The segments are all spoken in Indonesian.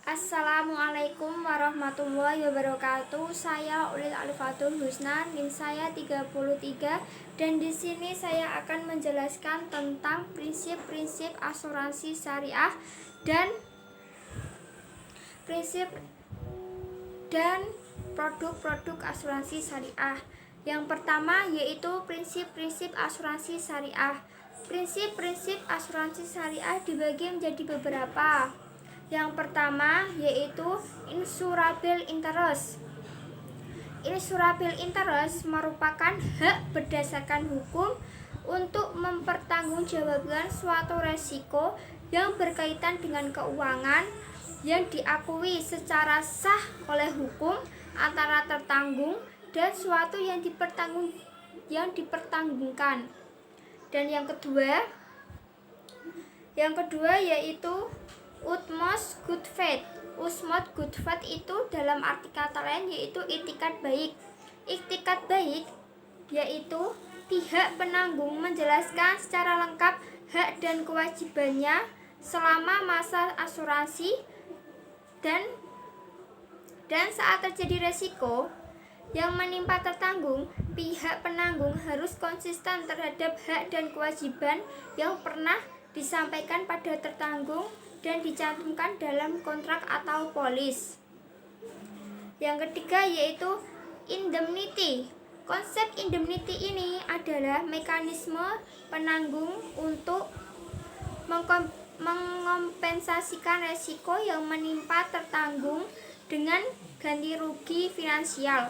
Assalamualaikum warahmatullahi wabarakatuh. Saya Ulil Alifatul Husna, NIM saya 33 dan di sini saya akan menjelaskan tentang prinsip-prinsip asuransi syariah dan prinsip dan produk-produk asuransi syariah. Yang pertama yaitu prinsip-prinsip asuransi syariah. Prinsip-prinsip asuransi syariah dibagi menjadi beberapa. Yang pertama yaitu insurable interest. Insurable interest merupakan hak berdasarkan hukum untuk mempertanggungjawabkan suatu resiko yang berkaitan dengan keuangan yang diakui secara sah oleh hukum antara tertanggung dan suatu yang dipertanggungkan. Dan yang kedua yaitu utmost good faith. Utmost good faith itu dalam arti kata lain yaitu iktikat baik. Iktikat baik yaitu pihak penanggung menjelaskan secara lengkap hak dan kewajibannya selama masa asuransi dan saat terjadi resiko yang menimpa tertanggung, pihak penanggung harus konsisten terhadap hak dan kewajiban yang pernah disampaikan pada tertanggung dan dicantumkan dalam kontrak atau polis. Yang ketiga yaitu indemnity. Konsep indemnity ini adalah mekanisme penanggung untuk mengompensasikan resiko yang menimpa tertanggung dengan ganti rugi finansial.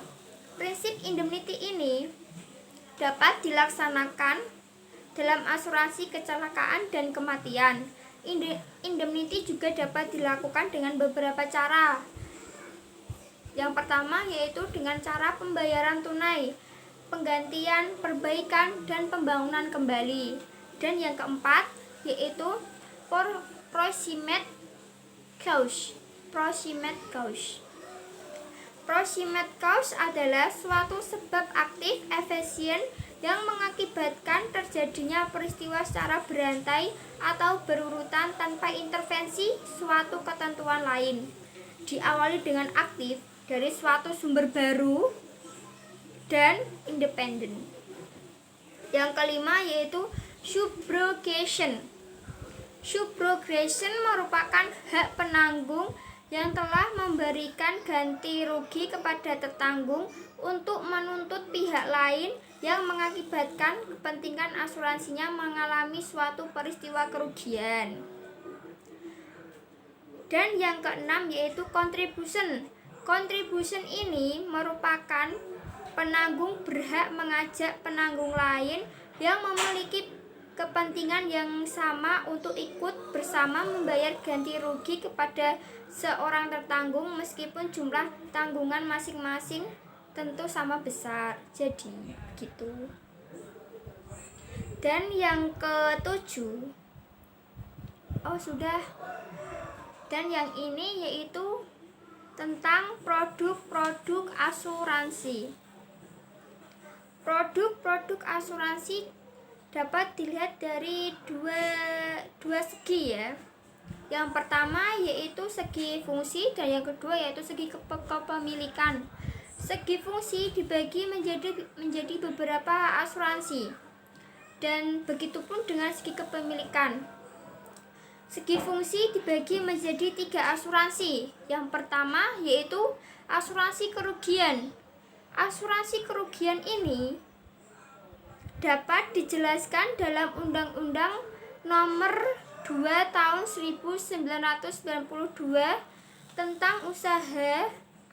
Prinsip indemnity ini dapat dilaksanakan dalam asuransi kecelakaan dan kematian. Indemnity juga dapat dilakukan dengan beberapa cara. Yang pertama yaitu dengan cara pembayaran tunai, penggantian, perbaikan, dan pembangunan kembali. Dan yang keempat yaitu proximate cause. Proximate cause adalah suatu sebab aktif efisien yang mengakibatkan terjadinya peristiwa secara berantai atau berurutan tanpa intervensi suatu ketentuan lain. Diawali dengan aktif dari suatu sumber baru dan independen. Yang kelima yaitu subrogation. Subrogation merupakan hak penanggung yang telah memberikan ganti rugi kepada tertanggung untuk menuntut pihak lain yang mengakibatkan kepentingan asuransinya mengalami suatu peristiwa kerugian. Dan yang keenam yaitu contribution. Contribution ini merupakan penanggung berhak mengajak penanggung lain yang memiliki kepentingan yang sama untuk ikut bersama membayar ganti rugi kepada seorang tertanggung meskipun jumlah tanggungan masing-masing tentu sama besar. Jadi gitu. Dan yang ketujuh, dan yang ini yaitu tentang produk-produk asuransi. Produk-produk asuransi dapat dilihat dari dua segi ya. Yang pertama yaitu segi fungsi dan yang kedua yaitu segi kepemilikan. Segi fungsi dibagi menjadi beberapa asuransi dan begitupun dengan segi kepemilikan. Segi fungsi dibagi menjadi 3 asuransi. Yang pertama yaitu asuransi kerugian. Asuransi kerugian ini dapat dijelaskan dalam Undang-Undang Nomor 2 Tahun 1992 tentang usaha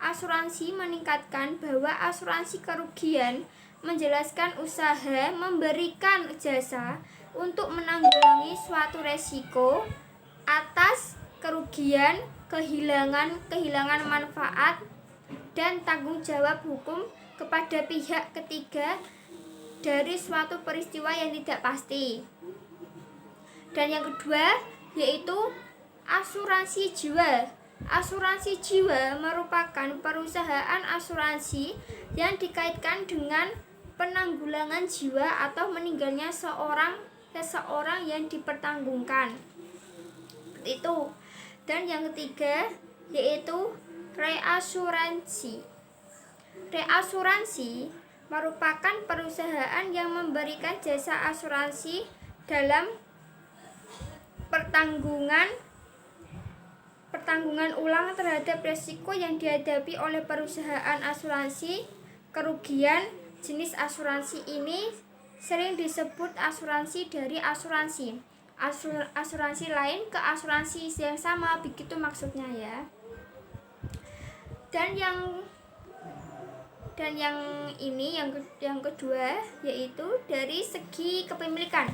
asuransi meningkatkan bahwa asuransi kerugian menjelaskan usaha memberikan jasa untuk menanggulangi suatu resiko atas kerugian, kehilangan manfaat dan tanggung jawab hukum kepada pihak ketiga dari suatu peristiwa yang tidak pasti. Dan yang kedua yaitu asuransi jiwa. Asuransi jiwa merupakan perusahaan asuransi yang dikaitkan dengan penanggulangan jiwa atau meninggalnya seseorang yang dipertanggungkan. Itu. Dan yang ketiga yaitu reasuransi. Reasuransi merupakan perusahaan yang memberikan jasa asuransi dalam pertanggungan ulang terhadap risiko yang dihadapi oleh perusahaan asuransi. Kerugian jenis asuransi ini sering disebut asuransi dari asuransi lain ke asuransi yang sama, begitu maksudnya ya. Dan yang kedua yaitu dari segi kepemilikan.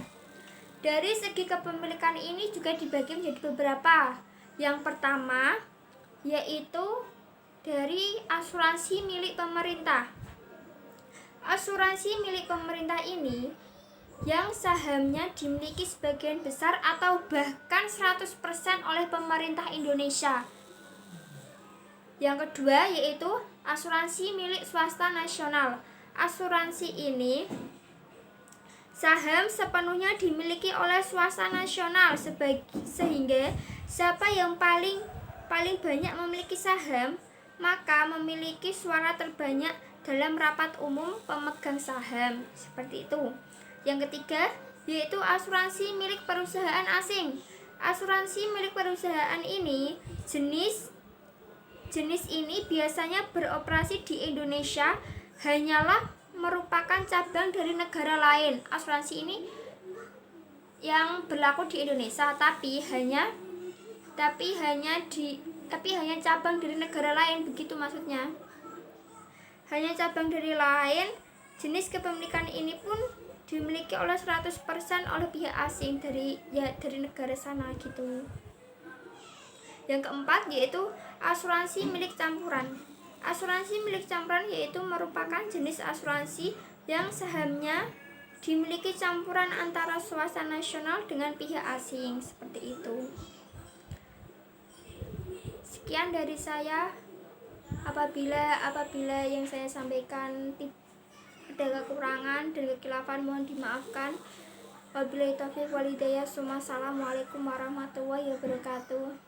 Dari segi kepemilikan ini juga dibagi menjadi beberapa. Yang pertama yaitu dari asuransi milik pemerintah. Asuransi milik pemerintah ini yang sahamnya dimiliki sebagian besar atau bahkan 100% oleh pemerintah Indonesia. Yang kedua yaitu asuransi milik swasta nasional. Asuransi ini saham sepenuhnya dimiliki oleh swasta nasional, sehingga siapa yang paling banyak memiliki saham maka memiliki suara terbanyak dalam rapat umum pemegang saham, seperti itu. Yang ketiga yaitu asuransi milik perusahaan asing. Asuransi milik perusahaan ini jenis ini biasanya beroperasi di Indonesia, hanyalah merupakan cabang dari negara lain. Asuransi ini yang berlaku di Indonesia tapi hanya cabang dari negara lain, begitu maksudnya. Hanya cabang dari lain. Jenis kepemilikan ini pun dimiliki oleh 100% oleh pihak asing dari negara sana gitu. Yang keempat yaitu asuransi milik campuran. Asuransi milik campuran yaitu merupakan jenis asuransi yang sahamnya dimiliki campuran antara swasta nasional dengan pihak asing, seperti itu. Sekian dari saya. Apabila yang saya sampaikan ada kekurangan dan kekhilafan mohon dimaafkan. Wabillahi taufiq wal hidayah. Assalamualaikum warahmatullahi wabarakatuh.